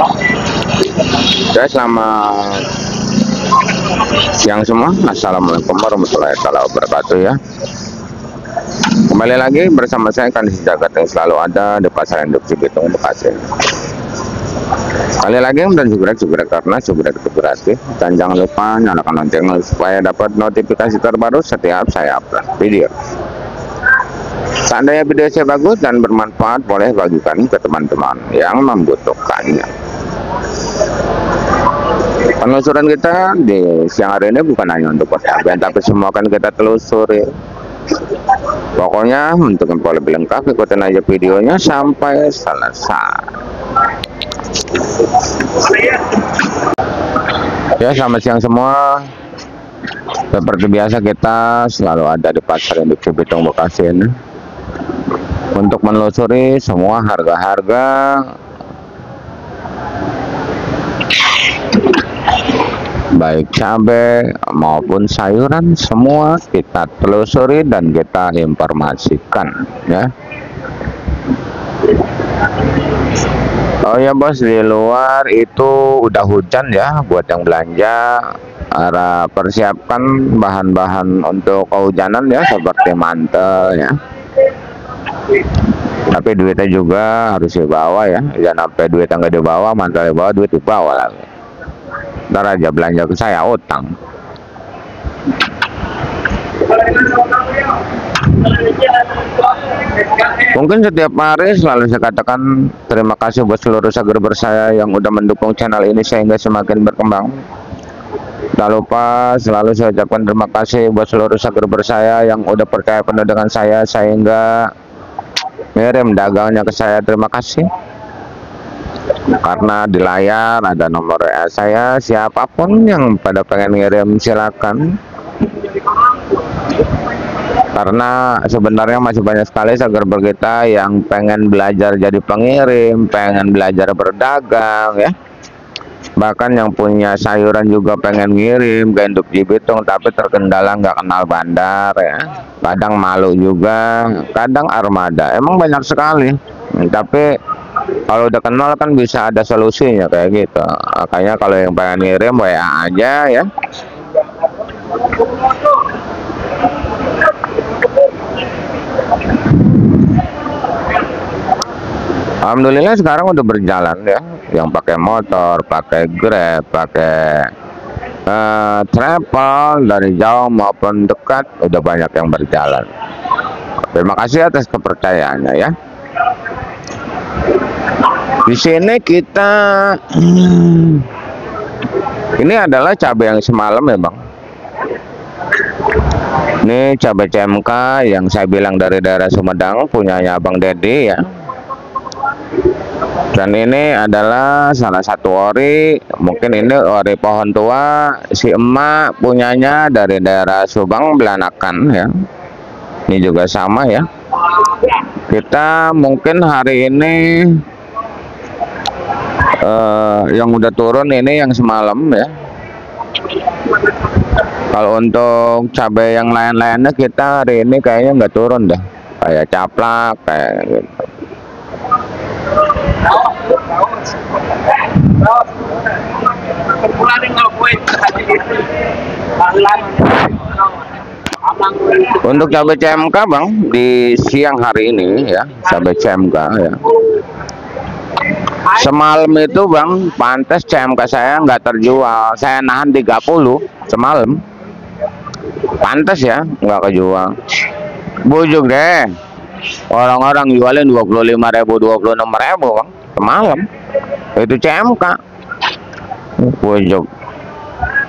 Oke, selamat siang semua. Assalamualaikum warahmatullahi wabarakatuh ya. Kembali lagi bersama saya Kandis Jagat yang selalu ada di pasar induk Cibitung, Bekasi. Kali lagi dan juga karena subrek itu gratis, dan jangan lupa nyalakan lonceng supaya dapat notifikasi terbaru setiap saya upload video. Seandainya video saya bagus dan bermanfaat, boleh bagikan ke teman-teman yang membutuhkannya. Penelusuran kita di siang hari ini bukan hanya untuk persahabatan, tapi semua akan kita telusuri. Pokoknya untuk info lebih lengkap ikutin aja videonya sampai selesai. Ya, selamat siang semua. Seperti biasa kita selalu ada di pasar induk Cibitung, Bekasi ini untuk menelusuri semua harga-harga baik cabai maupun sayuran, semua kita telusuri dan kita informasikan ya. Oh ya bos, di luar itu udah hujan ya. Buat yang belanja, persiapkan bahan-bahan untuk kehujanan ya, seperti mantel ya. Tapi duitnya juga harus dibawa ya, jangan sampai duitnya nggak dibawa, mantel dibawa, duit dibawa lagi. Ntar aja belanja ke saya utang. Mungkin setiap hari selalu saya katakan terima kasih buat seluruh subscriber saya yang udah mendukung channel ini sehingga semakin berkembang. Tak lupa selalu saya ucapkan terima kasih buat seluruh subscriber saya yang udah percaya penuh dengan saya sehingga ngirim dagangnya ke saya. Terima kasih. Karena di layar ada nomor WA saya, siapapun yang pada pengen ngirim silakan. Karena sebenarnya masih banyak sekali subscriber kita yang pengen belajar jadi pengirim, pengen belajar berdagang ya. Bahkan yang punya sayuran juga pengen ngirim ke induk Cibitung, tapi terkendala nggak kenal bandar ya. Kadang malu juga, kadang armada. Emang banyak sekali. Tapi kalau udah kenal kan bisa ada solusinya kayak gitu. Makanya kalau yang pengen ngirim WA aja ya. Alhamdulillah sekarang udah berjalan ya. Yang pakai motor, pakai Grab, pakai travel dari jauh maupun dekat udah banyak yang berjalan. Terima kasih atas kepercayaannya ya. Di sini kita ini adalah cabai yang semalam ya bang. Ini cabai CMK yang saya bilang dari daerah Sumedang, punyanya Abang Dedi ya. Dan ini adalah salah satu ori, mungkin ini ori pohon tua, si emak punyanya dari daerah Subang Belanakan ya. Ini juga sama ya. Kita mungkin hari ini yang udah turun ini yang semalam ya. Kalau untuk cabai yang lain-lainnya kita hari ini kayaknya nggak turun dah, kayak caplak kayak gitu. Untuk cabai CMK bang, di siang hari ini ya, cabai CMK ya. Semalam itu bang, pantas CMK saya nggak terjual. Saya nahan 30 semalam. Pantas ya, nggak kejual. Bujuk deh. Orang-orang jualin 25.000, 26.000 bang, semalam. Itu CMK. Bujuk.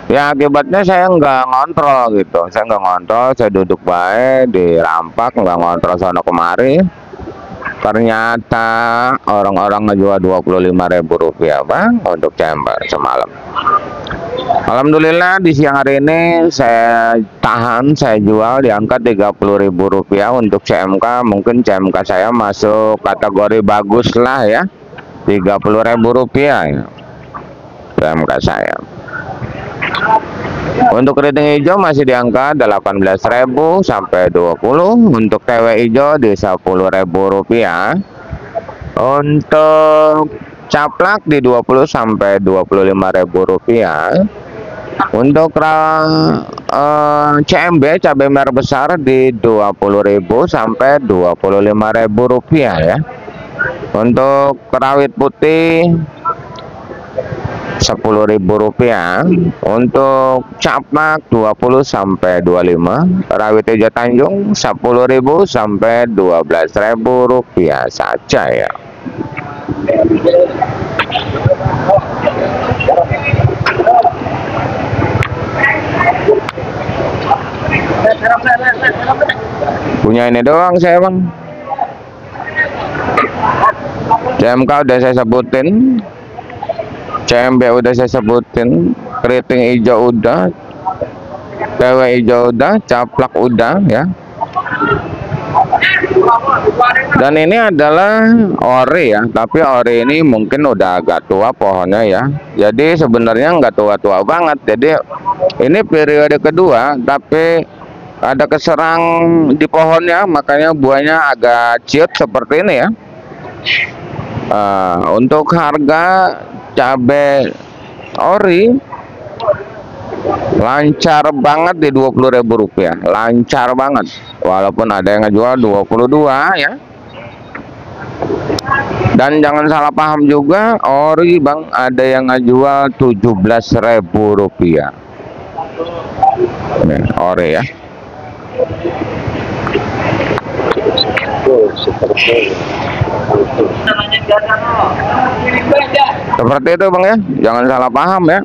Ya akibatnya saya nggak ngontrol gitu. Saya nggak ngontrol, saya duduk baik di rampak, nggak ngontrol sono kemari. Ternyata orang-orang ngejual Rp25.000 bang untuk chamber semalam. Alhamdulillah di siang hari ini saya tahan, saya jual di angka Rp30.000 untuk CMK. Mungkin CMK saya masuk kategori bagus lah ya, Rp30.000 ya CMK saya. Untuk keriting hijau masih di angka 18.000 sampai 20. Untuk TW hijau di Rp10.000. Untuk caplak di 20 sampai 25.000 rupiah. Untuk CMB cabai merah besar di 20.000 sampai 25.000 rupiah ya. Untuk rawit putih 10.000 rupiah. Untuk caplak 20 sampai 25. Rawit hijau Tanjung 10.000 sampai 12.000 rupiah saja ya. Punya ini doang saya bang. CMK udah saya sebutin, CMB udah saya sebutin, keriting hijau udah, TW hijau udah, caplak udah ya. Dan ini adalah ori ya, tapi ori ini mungkin udah agak tua pohonnya ya. Jadi sebenarnya nggak tua-tua banget. Jadi ini periode kedua, tapi ada keserang di pohonnya, makanya buahnya agak ciut seperti ini ya. Untuk harga cabai ori lancar banget di 20.000 rupiah, lancar banget. Walaupun ada yang ngejual 22 ya. Dan jangan salah paham juga, ori bang ada yang ngejual 17.000 rupiah. Nih, ori ya. Seperti itu bang ya, jangan salah paham ya.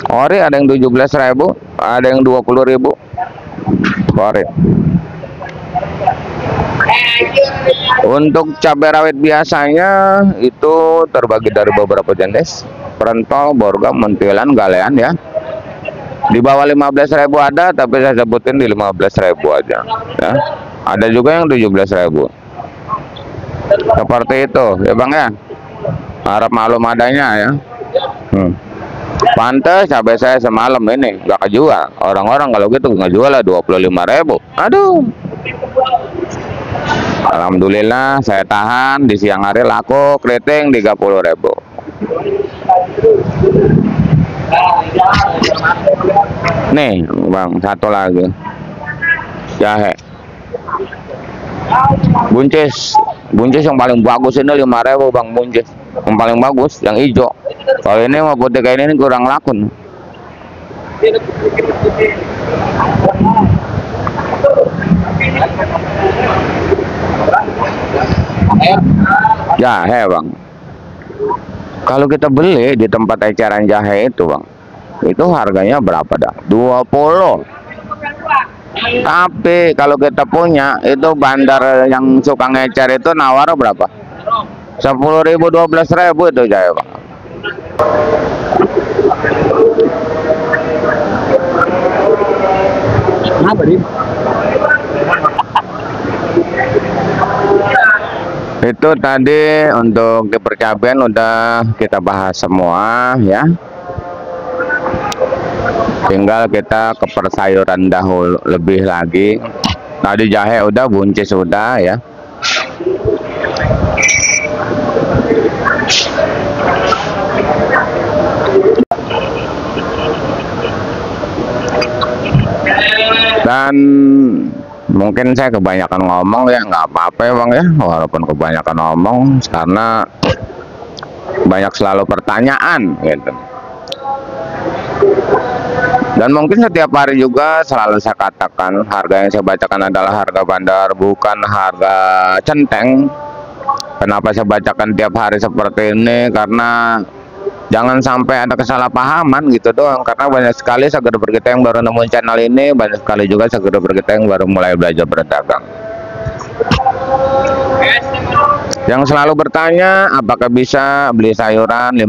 Ori ada yang 17.000, ada yang 20.000. Ori. Untuk cabai rawit biasanya itu terbagi dari beberapa jenis: Perentol, Borgam, Muntilan, Galean ya. Di bawah 15.000 ada, tapi saya sebutin di 15.000 aja ya. Ada juga yang 17.000. Seperti itu ya bang ya. Harap maklum adanya ya. Pantes cabai saya semalam ini nggak kejual. Orang-orang kalau gitu nggak jual lah 25.000. Aduh. Alhamdulillah saya tahan, di siang hari laku keriting 30.000. Nih bang, satu lagi jahe buncis yang paling bagus ini 5.000 bang, buncis yang paling bagus yang hijau. Kalau ini mau putih kayak ini kurang laku. Jahe bang, kalau kita beli di tempat eceran jahe itu bang, itu harganya berapa dah? 20. Tapi kalau kita punya itu bandar yang suka ngecer itu nawar berapa? 10.000, 12.000 itu jahe bang. Itu tadi untuk di percabean udah kita bahas semua ya. Tinggal kita ke persayuran dahulu lebih lagi. Tadi jahe udah, buncis udah ya. Dan mungkin saya kebanyakan ngomong ya, nggak apa-apa ya bang ya, walaupun kebanyakan ngomong karena banyak selalu pertanyaan gitu. Dan mungkin setiap hari juga selalu saya katakan harga yang saya bacakan adalah harga bandar, bukan harga centeng. Kenapa saya bacakan tiap hari seperti ini? Karena jangan sampai ada kesalahpahaman gitu doang. Karena banyak sekali subscriber kita yang baru nemuin channel ini, banyak sekali juga subscriber kita yang baru mulai belajar berdagang. Yang selalu bertanya apakah bisa beli sayuran 5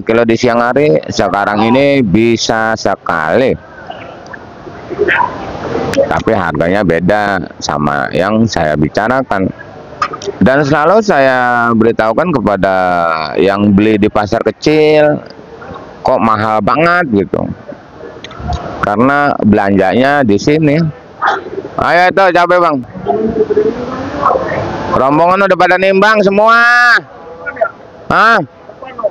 kilo di siang hari. Sekarang ini bisa sekali, tapi harganya beda sama yang saya bicarakan. Dan selalu saya beritahukan kepada yang beli di pasar kecil, kok mahal banget gitu, karena belanjanya di sini. Ayo itu cabai bang, rombongan udah pada nimbang semua. Ah,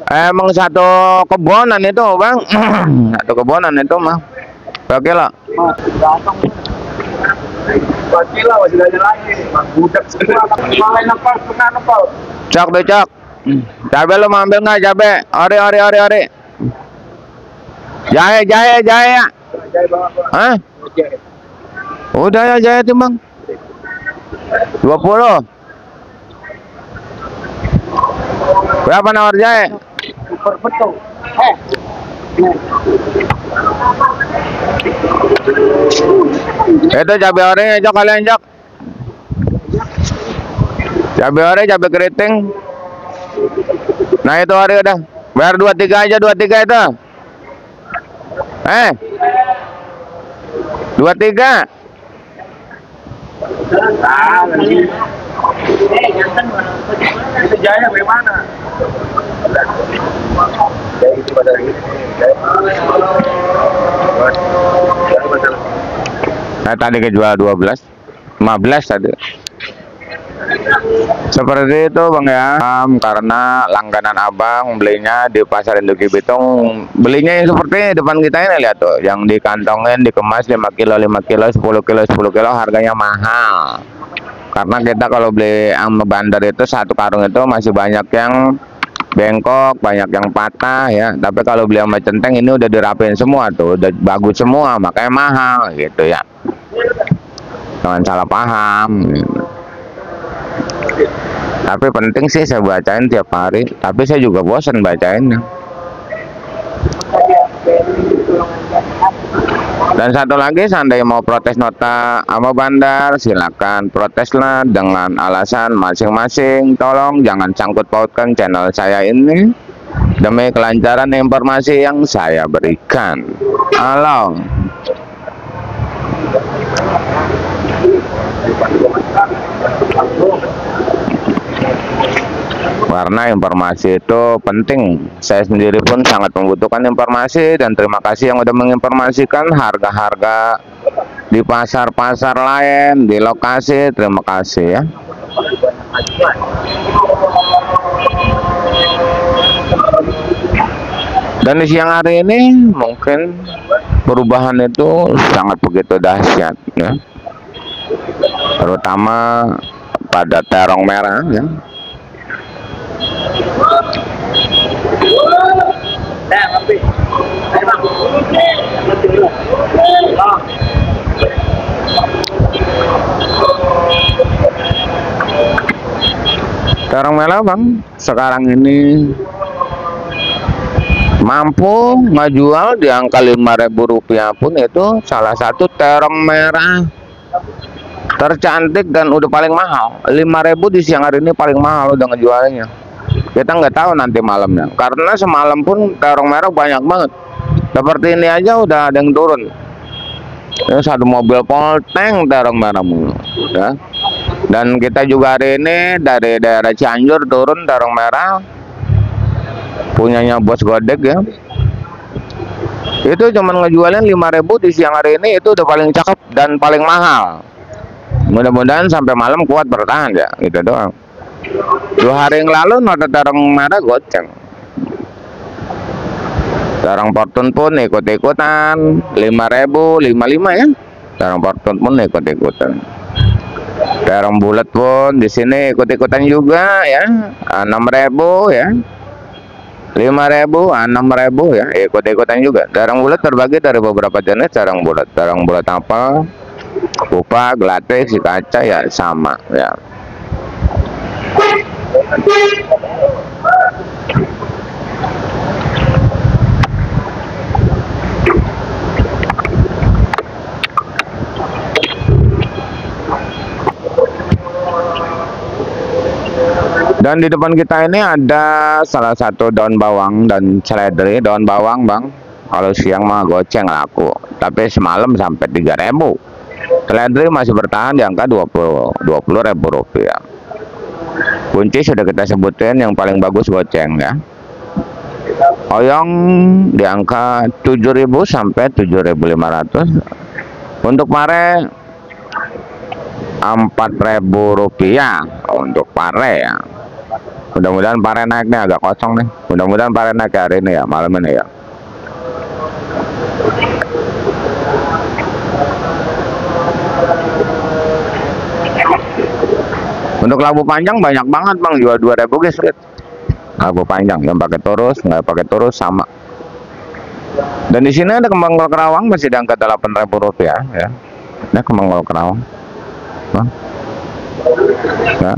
emang satu kebonan itu bang. Satu kebonan itu mah. Oke lah. Cok deh cok. Cabe lu mau ambil nggak cabe? Ori ori ori ori. Jahe jahe jahe ya. Hah? Udah ya jahe tuh bang. 20. Berapa nawar jahe? Itu cabai oranye cok kalian cok. Cabai oranye, cabai keriting. Nah itu ori udah. Bayar 23 aja 23 itu. 23. Jaya bagaimana? Nah tadi kejual 12, 15 tadi. Seperti itu bang ya, karena langganan abang belinya di pasar Induk Cibitung, belinya yang seperti ini depan kita ini, lihat tuh, yang dikantongin dikemas 5 kilo 5 kilo 10 kilo 10 kilo harganya mahal. Karena kita kalau beli sama bandar itu satu karung itu masih banyak yang bengkok, banyak yang patah ya. Tapi kalau beli sama centeng ini udah dirapin semua tuh, udah bagus semua, makanya mahal gitu ya. Jangan salah paham. Tapi penting sih saya bacain tiap hari, tapi saya juga bosan bacainnya. Dan satu lagi, seandainya mau protes nota sama bandar, silakan proteslah dengan alasan masing-masing. Tolong jangan sangkut pautkan channel saya ini demi kelancaran informasi yang saya berikan. Halo. Karena informasi itu penting. Saya sendiri pun sangat membutuhkan informasi, dan terima kasih yang udah menginformasikan harga-harga di pasar-pasar lain, di lokasi. Terima kasih ya. Dan di siang hari ini mungkin perubahan itu sangat begitu dahsyat ya. Terutama pada terong merah ya. Terong merah bang sekarang ini mampu ngejual di angka Rp5.000 pun, itu salah satu terong merah tercantik dan udah paling mahal. 5.000 di siang hari ini paling mahal udah ngejualnya. Kita nggak tahu nanti malamnya, karena semalam pun terong merah banyak banget. Seperti ini aja udah ada yang turun. Ini satu mobil polteng terong merah mulu ya. Dan kita juga hari ini dari daerah Cianjur turun terong merah punyanya Bos Godek ya. Itu cuman ngejualin 5.000 di siang hari ini, itu udah paling cakep dan paling mahal. Mudah-mudahan sampai malam kuat bertahan ya, gitu doang. 2 hari yang lalu nota terong merah goceng. Terong Fortune pun ikut-ikutan 5.000, 55 ya. Terong Fortune pun ikut-ikutan. Terong bulat pun di sini ikut-ikutan juga ya. 6.000 ya. 5.000, 6.000 ya, ikut-ikutan juga. Terong bulat terbagi dari beberapa jenis terong bulat. Terong bulat apel, kupa, gelatik, si kaca ya sama ya. Dan di depan kita ini ada salah satu daun bawang dan seledri. Daun bawang bang, kalau siang mah goceng laku, tapi semalam sampai 3.000. Seledri masih bertahan di angka 20.000 rupiah. Kunci sudah kita sebutin, yang paling bagus goceng ya. Oyong di angka 7.000 sampai 7.500. Untuk pare 4.000 rupiah untuk pare ya. Mudah-mudahan pare naiknya agak kosong nih. Mudah-mudahan pare naik hari ini ya, malam ini ya. Untuk labu panjang banyak banget bang, jual 2.000 guys. Labu panjang yang pakai terus, nggak pakai terus sama. Dan di sini ada kembang kol kerawang masih di angka 8.000 rupiah ya. Ini kembang kol kerawang. Bang. Ya.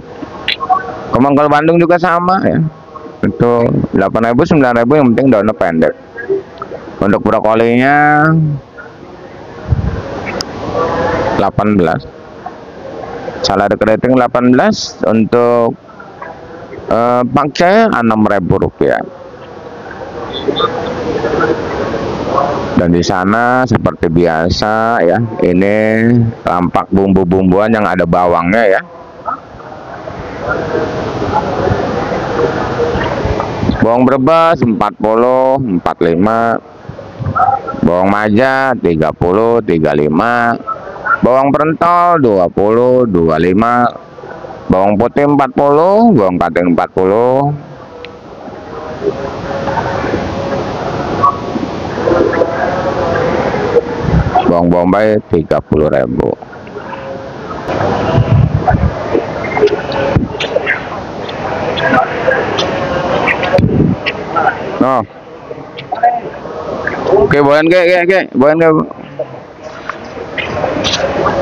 Kembang kol Bandung juga sama ya. Itu 8.000 9.000 yang penting daunnya pendek. Untuk brokolinya 18. Salad keriting 18, untuk pakcaya 6.000 rupiah. Dan di sana seperti biasa ya, ini lampak bumbu-bumbuan yang ada bawangnya ya. Bawang brebes 40, 45. Bawang maja 30, 35. Bawang pentol 20, 25. Bawang putih 40, bawang kating 40. Bawang bombay 30.000. No. Oke, boyan ke, boyan ke.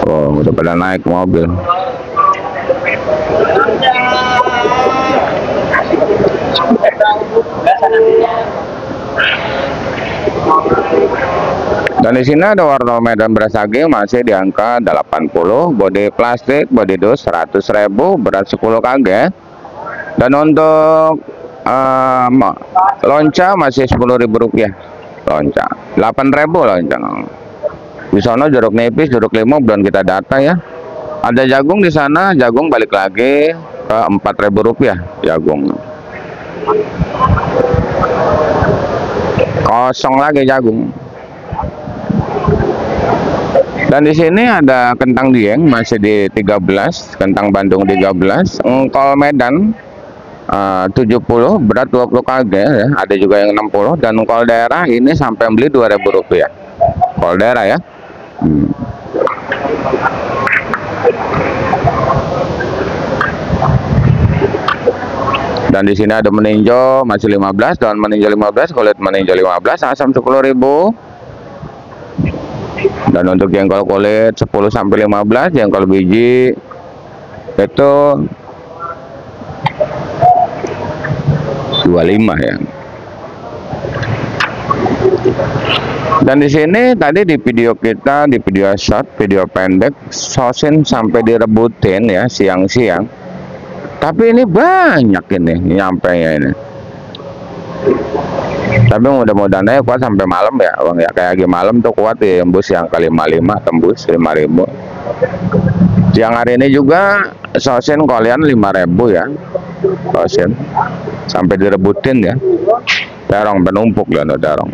Oh, udah pada naik mobil. Dan di sini ada wortel Medan beras daging masih di angka 80, bodi plastik, bodi dus 100.000, berat 10 kg. Dan untuk lonca masih 10.000 rupiah. Lonca 8.000 lonca. Di sana jeruk nipis, jeruk limau belum kita data ya. Ada jagung di sana, jagung balik lagi ke 4.000 rupiah jagung. Kosong lagi jagung. Dan di sini ada kentang dieng masih di 13, kentang Bandung 13, engkol Medan 70, berat 20 kg ya. Ada juga yang 60, dan engkol daerah ini sampai beli 2.000 rupiah. Engkol daerah ya. Dan di sini ada meninjau masih 15, daun meninjau 15, kulit meninjau 15, asam 10.000. Dan untuk jengkol kulit 10 sampai 15, jengkol biji itu 25 ya. Dan di sini tadi di video kita, di video short, video pendek, sosin sampai direbutin ya siang-siang. Tapi ini banyak ini nyampe nya ini. Tapi mudah-mudahan aja kuat sampai malam ya, bang ya. Kayak lagi malam tuh kuat ya, embus yang ke 55, tembus 5.000. Siang hari ini juga sosin kalian 5.000 ya, sosin sampai direbutin ya. Darong penumpuk dan darong.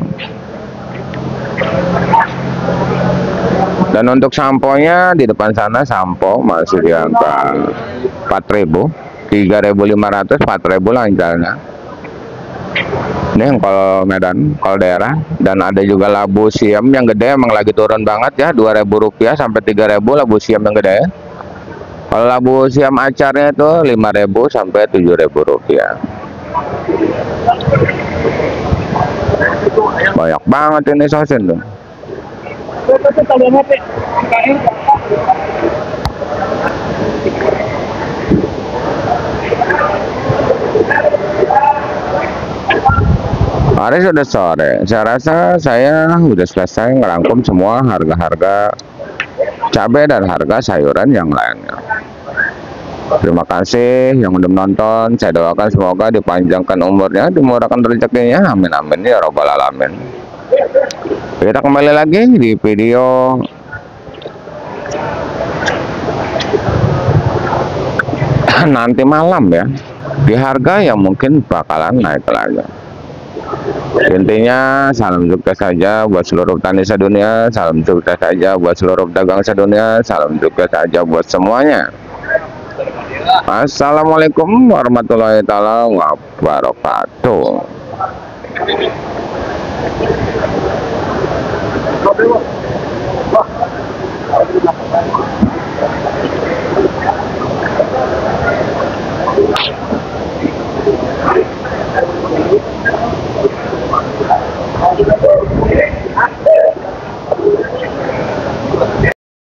Dan untuk sampo-nya di depan sana sampo masih di angka 4.000, 3.500, 4.000 lancarnya. Ini yang kol Medan, kol daerah. Dan ada juga labu siam yang gede, emang lagi turun banget ya, 2.000 rupiah sampai 3.000 labu siam yang gede. Kalau labu siam acarnya itu 5.000 sampai 7.000 rupiah. Banyak banget ini sosin tuh. Hari sudah sore, saya rasa saya sudah selesai ngerangkum semua harga-harga cabai dan harga sayuran yang lainnya. Terima kasih yang udah menonton. Saya doakan semoga dipanjangkan umurnya, dimurahkan rezekinya, amin amin ya robbal alamin. Kita kembali lagi di video nanti malam ya, di harga yang mungkin bakalan naik lagi. Intinya salam sukses saja buat seluruh petani sedunia, salam sukses saja buat seluruh pedagang sedunia, salam sukses saja buat semuanya. Assalamualaikum warahmatullahi taala wabarakatuh.